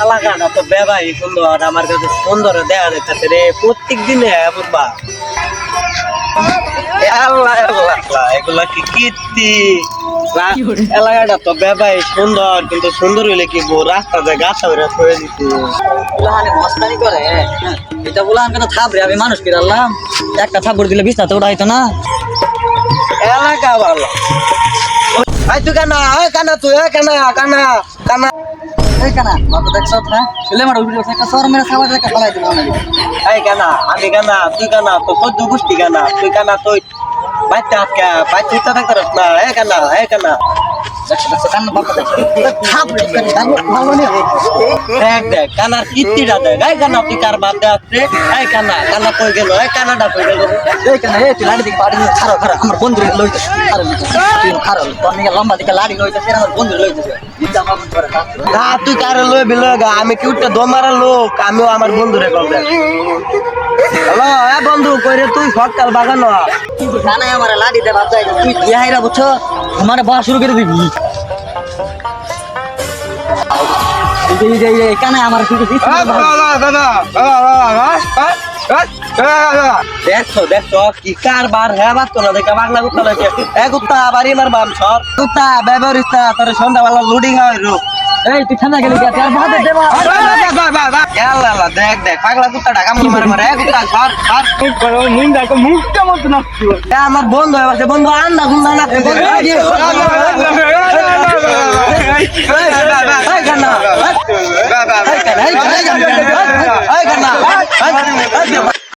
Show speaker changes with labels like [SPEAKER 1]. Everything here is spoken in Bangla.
[SPEAKER 1] এলাকাটা তো বেবাই সুন্দর, আমার কাছে সুন্দর দেখা যাচ্ছে রে প্রত্যেক দিনে বুঝবা। আল্লাহ আল্লাহ আল্লাহ, এগুলা কি কীর্তি। এলাকাটা তো বেবাই সুন্দর, কিন্তু সুন্দর হইলে কি রাস্তাতে গাছা উড়ে থয়ে দিতে
[SPEAKER 2] বুলাহানে মস্তানি করে। এটা বুলাহান কেন থাপরে আমি মানুষ কিরালাম, একটা থাপড় দিলে বিছনাতে উঠাইতো না।
[SPEAKER 1] এলাকা ভালো। এই তুই কানা, এই কানা তুই, এই কানা কানা কানা।
[SPEAKER 2] এই কানা মাথা দেখছ না, ছেলে মারা উঠে একটা সর মেরে খাবার রেখে ফেলাই দিল না।
[SPEAKER 1] এই কানা, আমি কানা, তুই কানা, তো সহ্য গোষ্ঠী কানা, তুই কানা, তুই বাচ্চা আজকে বাচ্চা ইচ্ছা থাকতে পারস না। এই কানা, এই কানা।
[SPEAKER 2] দেখছ দেখছ কান্না বাবা দেখছ থাপড়ে ভালো নেই।
[SPEAKER 1] দেখ দেখ কানার কীর্তিটা দেখ। এই কানা, তুই কার বাদ দে আসছে। এই কানা, কানা কই গেল, এই কানাটা কই গেল।
[SPEAKER 2] এই কানা এই তুই লাড়ি দিকে বাড়ি নিয়ে খারো খারো আমার বন্ধু লইতে খারো তুই খারো তোর নিয়ে লম্বা দিকে লাড়ি লইতে আমার বন্ধু লইতে
[SPEAKER 1] না তুই কারে লই বিল, আমি কি উঠতে দমারা লোক, আমিও আমার বন্ধুরে বলবে। হ্যালো এ বন্ধু, কই রে তুই সকাল বাগানো?
[SPEAKER 2] কানাই আমার লাড়ি দে ভাব যাই তুই বিয়া হাইরা বুঝছো আমার বলা শুরু করে দিবি। কানাই আমার শুধু
[SPEAKER 1] দেখছো দেখছো কি কারবার, হ্যাঁ বাদ না দেখে বাংলা কুত্তা লাগে। এ কুত্তা বাড়ি মার বাম সর কুত্তা ব্যবহৃত তোর সন্ধ্যাবেলা লুডিং হয় রূপ।
[SPEAKER 2] এই তুই ঠান্ডা গেলি আর ভাতে দেবা
[SPEAKER 1] আল্লাহ দেখ দেখ পাগলা কুত্তাটা কামড় মারে মারে। এ কুত্তা সর সর মুখ দেখো, মুখটা মতো না। আমার বন্ধু হয়ে গেছে, বন্ধু আন্ডা গুন্ডা না এই কানা